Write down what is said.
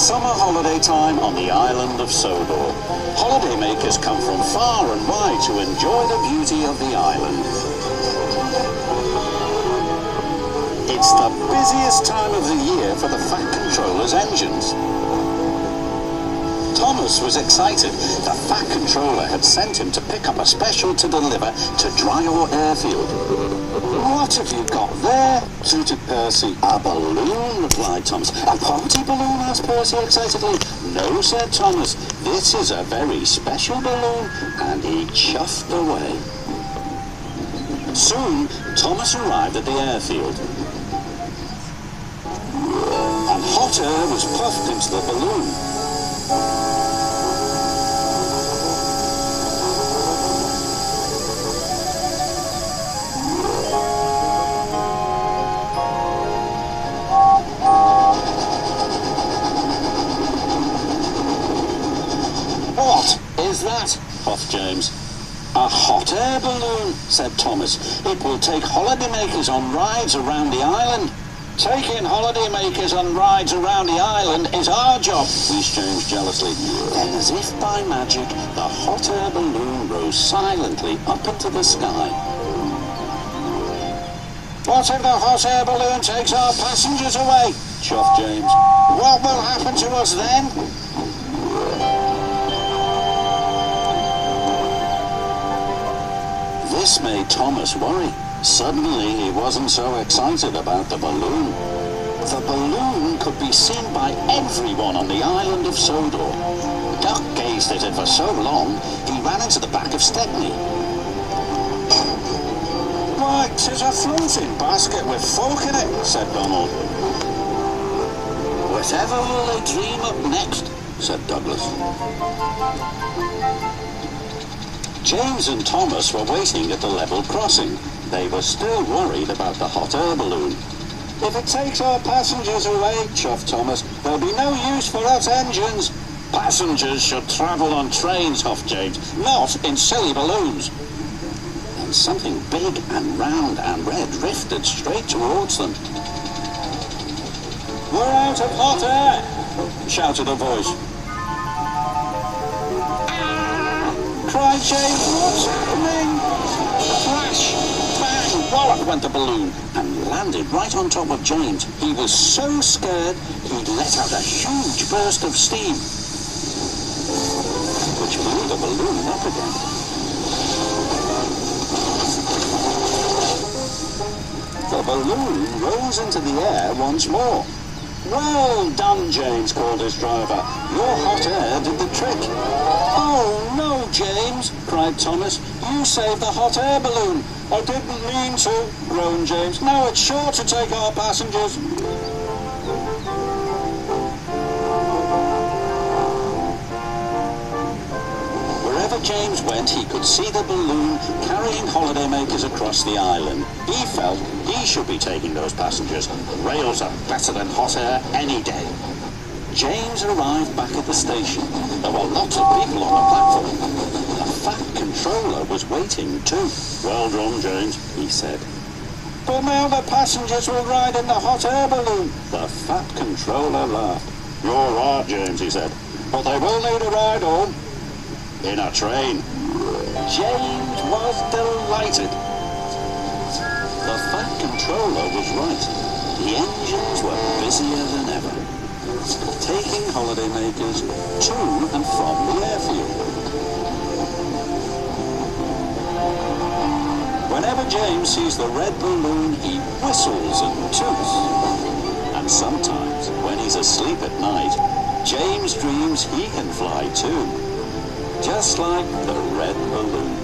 summer holiday time on the island of Sodor. Holidaymakers come from far and wide to enjoy the beauty of the island. It's the busiest time of the year for the Fat Controller's engines. Thomas was excited. The Fat Controller had sent him to pick up a special to deliver to Dryor Airfield. "What have you got there?" tooted Percy. "A balloon," replied Thomas. "A party balloon?" asked Percy excitedly. "No," said Thomas. "This is a very special balloon," and he chuffed away. Soon, Thomas arrived at the airfield. And hot air was puffed into the balloon. "What is that?" huffed James. "A hot air balloon," said Thomas. "It will take holidaymakers on rides around the island." "Taking holidaymakers on rides around the island is our job," wheezed James jealously. Then, as if by magic, the hot air balloon rose silently up into the sky. "What if the hot air balloon takes our passengers away?" chuffed James. "What will happen to us then?" This made Thomas worry. Suddenly, he wasn't so excited about the balloon. The balloon could be seen by everyone on the island of Sodor. Duck gazed at it for so long, he ran into the back of Stepney. "Why, 'tis a floating basket with folk in it," said Donald. "Whatever will they dream up next?" said Douglas. James and Thomas were waiting at the level crossing. They were still worried about the hot air balloon. "If it takes our passengers away," chuffed Thomas, "there'll be no use for us engines." "Passengers should travel on trains," huffed James, "not in silly balloons." And something big and round and red drifted straight towards them. "We're out of hot air!" shouted a voice. "Ah!" cried James. "What's happening?" Flash! Bang! Wallop went the balloon and landed right on top of James. He was so scared he'd let out a huge burst of steam, which blew the balloon up again. The balloon rose into the air once more. "Well done, James," called his driver. "Your hot air did the trick." "Oh, no, James," cried Thomas. "You saved the hot air balloon." "I didn't mean to," groaned James. "Now it's sure to take our passengers." Wherever James went, he could see the balloon carrying holidaymakers across the island. He felt he should be taking those passengers. Rails are better than hot air any day. James arrived back at the station. There were lots of people on the platform. The Fat Controller was waiting too. "Well done, James," he said. "But now the passengers will ride in the hot air balloon." The Fat Controller laughed. "You're right, James," he said, "but they will need a ride home in a train." James was delighted. The Fat Controller was right. The engines were busier than ever, taking holidaymakers to and from the airfield. Whenever James sees the red balloon, he whistles and toots. And sometimes, when he's asleep at night, James dreams he can fly too, just like the red balloon.